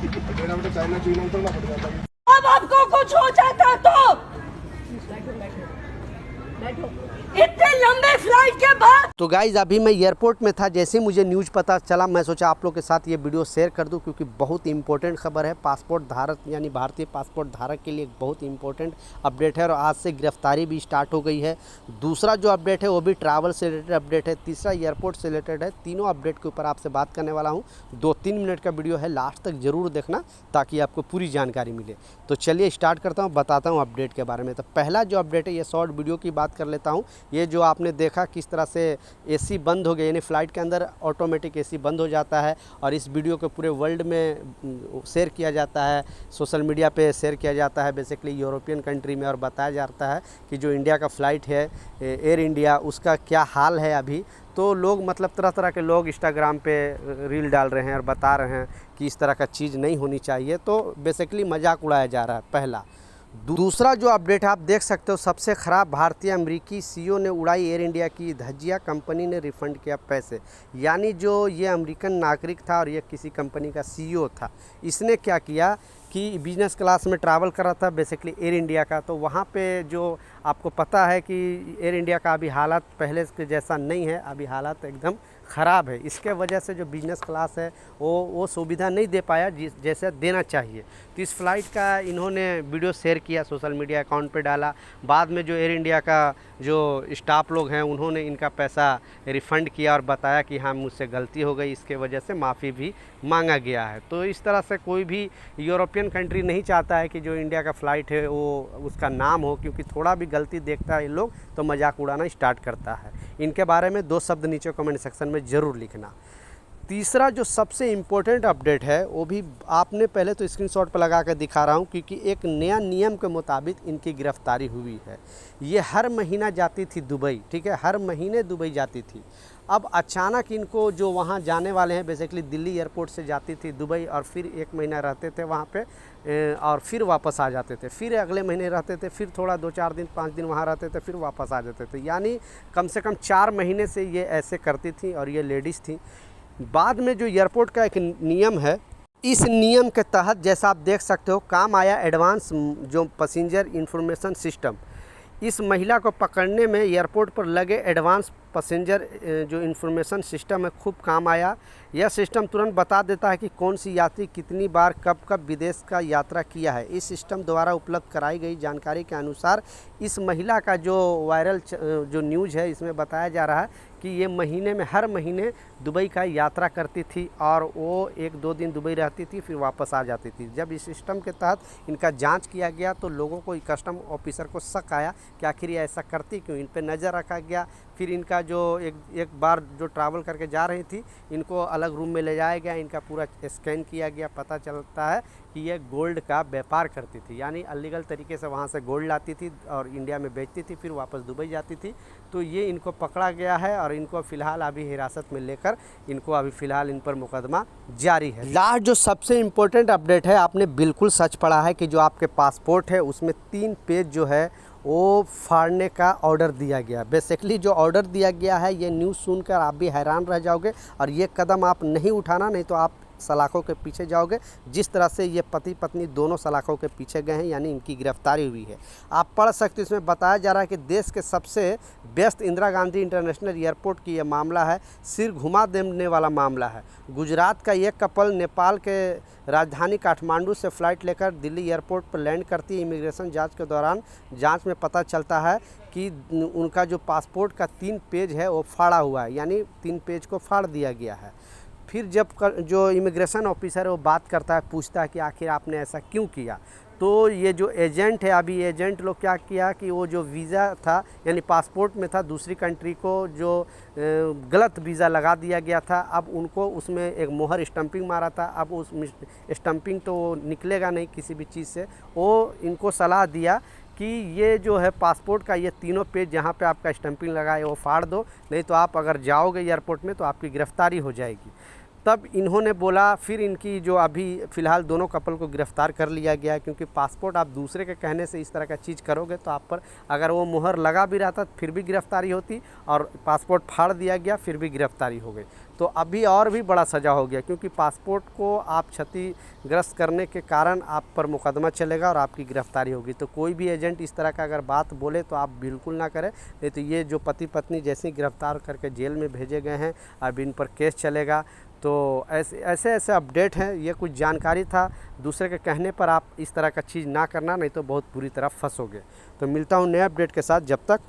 मेरा बेटा चाइना चीना उतरना पड़ जाता है। अब आपको कुछ हो जाता तो बैठो इतने लंबे फ्लाइट के बाद। तो गाइज़ अभी मैं एयरपोर्ट में था, जैसे ही मुझे न्यूज़ पता चला मैं सोचा आप लोग के साथ ये वीडियो शेयर कर दूं, क्योंकि बहुत इंपॉर्टेंट खबर है। पासपोर्ट धारक यानी भारतीय पासपोर्ट धारक के लिए एक बहुत इंपॉर्टेंट अपडेट है और आज से गिरफ्तारी भी स्टार्ट हो गई है। दूसरा जो अपडेट है वो भी ट्रैवल से रिलेटेड अपडेट है। तीसरा एयरपोर्ट से रिलेटेड है। तीनों अपडेट के ऊपर आपसे बात करने वाला हूँ। 2-3 मिनट का वीडियो है, लास्ट तक ज़रूर देखना ताकि आपको पूरी जानकारी मिले। तो चलिए स्टार्ट करता हूँ, बताता हूँ अपडेट के बारे में। तो पहला जो अपडेट है ये शॉर्ट वीडियो की बात कर लेता हूँ। ये जो आपने देखा किस तरह से एसी बंद हो गया, यानी फ़्लाइट के अंदर ऑटोमेटिक एसी बंद हो जाता है और इस वीडियो को पूरे वर्ल्ड में शेयर किया जाता है, सोशल मीडिया पे शेयर किया जाता है, बेसिकली यूरोपियन कंट्री में, और बताया जाता है कि जो इंडिया का फ़्लाइट है एयर इंडिया, उसका क्या हाल है अभी। तो लोग मतलब तरह तरह के लोग इंस्टाग्राम पे रील डाल रहे हैं और बता रहे हैं कि इस तरह का चीज़ नहीं होनी चाहिए। तो बेसिकली मजाक उड़ाया जा रहा है पहला। दूसरा जो अपडेट है आप देख सकते हो, सबसे ख़राब भारतीय अमेरिकी सीईओ ने उड़ाई एयर इंडिया की धज्जियां, कंपनी ने रिफ़ंड किया पैसे। यानी जो ये अमेरिकन नागरिक था और ये किसी कंपनी का सीईओ था, इसने क्या किया कि बिज़नेस क्लास में ट्रैवल कर रहा था बेसिकली एयर इंडिया का। तो वहाँ पे जो आपको पता है कि एयर इंडिया का अभी हालात पहले के जैसा नहीं है, अभी हालात एकदम ख़राब है। इसके वजह से जो बिज़नेस क्लास है वो सुविधा नहीं दे पाया जैसे देना चाहिए। तो इस फ़्लाइट का इन्होंने वीडियो शेयर किया, सोशल मीडिया अकाउंट पे डाला। बाद में जो एयर इंडिया का जो स्टाफ लोग हैं उन्होंने इनका पैसा रिफ़ंड किया और बताया कि हाँ मुझसे गलती हो गई, इसके वजह से माफ़ी भी मांगा गया है। तो इस तरह से कोई भी यूरोपियन कंट्री नहीं चाहता है कि जो इंडिया का फ़्लाइट है वो उसका नाम हो, क्योंकि थोड़ा भी गलती देखता है ये लोग तो मजाक उड़ाना स्टार्ट करता है। इनके बारे में 2 शब्द नीचे कमेंट सेक्शन में ज़रूर लिखना। तीसरा जो सबसे इम्पोर्टेंट अपडेट है वो भी आपने पहले तो स्क्रीनशॉट पर लगा कर दिखा रहा हूँ, क्योंकि एक नया नियम के मुताबिक इनकी गिरफ्तारी हुई है। ये हर महीना जाती थी दुबई, ठीक है, हर महीने दुबई जाती थी। अब अचानक इनको जो वहाँ जाने वाले हैं, बेसिकली दिल्ली एयरपोर्ट से जाती थी दुबई और फिर 1 महीना रहते थे वहाँ पे और फिर वापस आ जाते थे, फिर अगले महीने रहते थे, फिर थोड़ा 2-4 दिन 5 दिन वहाँ रहते थे, फिर वापस आ जाते थे। यानी कम से कम 4 महीने से ये ऐसे करती थी और ये लेडीज़ थी। बाद में जो एयरपोर्ट का एक नियम है, इस नियम के तहत जैसा आप देख सकते हो काम आया एडवांस जो पैसेंजर इंफॉर्मेशन सिस्टम। इस महिला को पकड़ने में एयरपोर्ट पर लगे एडवांस पैसेंजर जो इंफॉर्मेशन सिस्टम है खूब काम आया। यह सिस्टम तुरंत बता देता है कि कौन सी यात्री कितनी बार कब कब विदेश का यात्रा किया है। इस सिस्टम द्वारा उपलब्ध कराई गई जानकारी के अनुसार इस महिला का जो वायरल जो न्यूज़ है इसमें बताया जा रहा है कि ये महीने में हर महीने दुबई का यात्रा करती थी और वो 1-2 दिन दुबई रहती थी फिर वापस आ जाती थी। जब इस सिस्टम के तहत इनका जांच किया गया तो लोगों को, कस्टम ऑफिसर को शक आया कि आखिर ये ऐसा करती क्यों। इन पे नज़र रखा गया। फिर इनका जो एक बार जो ट्रैवल करके जा रही थी इनको अलग रूम में ले जाया गया, इनका पूरा स्कैन किया गया। पता चलता है कि ये गोल्ड का व्यापार करती थी, यानी अलीगल तरीके से वहाँ से गोल्ड लाती थी और इंडिया में बेचती थी, फिर वापस दुबई जाती थी। तो ये इनको पकड़ा गया है और इनको फ़िलहाल अभी हिरासत में लेकर इनको अभी फ़िलहाल इन पर मुकदमा जारी है। लास्ट जो सबसे इम्पोर्टेंट अपडेट है, आपने बिल्कुल सच पढ़ा है कि जो आपके पासपोर्ट है उसमें 3 पेज जो है वो फाड़ने का ऑर्डर दिया गया। बेसिकली जो ऑर्डर दिया गया है ये न्यूज़ सुनकर आप भी हैरान रह जाओगे और ये कदम आप नहीं उठाना, नहीं तो आप सलाखों के पीछे जाओगे। जिस तरह से ये पति पत्नी दोनों सलाखों के पीछे गए हैं, यानी इनकी गिरफ्तारी हुई है। आप पढ़ सकते हो, इसमें बताया जा रहा है कि देश के सबसे व्यस्त इंदिरा गांधी इंटरनेशनल एयरपोर्ट की यह मामला है, सिर घुमा देने वाला मामला है। गुजरात का ये कपल नेपाल के राजधानी काठमांडू से फ़्लाइट लेकर दिल्ली एयरपोर्ट पर लैंड करती है। इमिग्रेशन जांच के दौरान जांच में पता चलता है कि उनका जो पासपोर्ट का 3 पेज है वो फाड़ा हुआ है, यानी 3 पेज को फाड़ दिया गया है। फिर जब जो इमिग्रेशन ऑफिसर है वो बात करता है, पूछता है कि आखिर आपने ऐसा क्यों किया। तो ये जो एजेंट है, अभी एजेंट लोग क्या किया कि वो जो वीज़ा था यानी पासपोर्ट में था दूसरी कंट्री को जो गलत वीज़ा लगा दिया गया था, अब उनको उसमें एक मोहर स्टम्पिंग मारा था। अब उस स्टम्पिंग तो निकलेगा नहीं किसी भी चीज़ से। वो इनको सलाह दिया कि ये जो है पासपोर्ट का ये 3 पेज जहाँ पे आपका स्टम्पिंग लगा है वो फाड़ दो, नहीं तो आप अगर जाओगे एयरपोर्ट में तो आपकी गिरफ्तारी हो जाएगी। तब इन्होंने बोला, फिर इनकी जो अभी फ़िलहाल दोनों कपल को गिरफ़्तार कर लिया गया, क्योंकि पासपोर्ट आप दूसरे के कहने से इस तरह का चीज़ करोगे तो आप पर अगर वो मुहर लगा भी रहता फिर भी गिरफ़्तारी होती, और पासपोर्ट फाड़ दिया गया फिर भी गिरफ़्तारी हो गई। तो अभी और भी बड़ा सज़ा हो गया, क्योंकि पासपोर्ट को आप क्षतिग्रस्त करने के कारण आप पर मुकदमा चलेगा और आपकी गिरफ़्तारी होगी। तो कोई भी एजेंट इस तरह का अगर बात बोले तो आप बिल्कुल ना करें, नहीं तो ये जो पति पत्नी जैसे ही गिरफ़्तार करके जेल में भेजे गए हैं, अब इन पर केस चलेगा। तो ऐसे अपडेट हैं, ये कुछ जानकारी था। दूसरे के कहने पर आप इस तरह का चीज़ ना करना, नहीं तो बहुत बुरी तरह फंसोगे। तो मिलता हूँ नए अपडेट के साथ, जब तक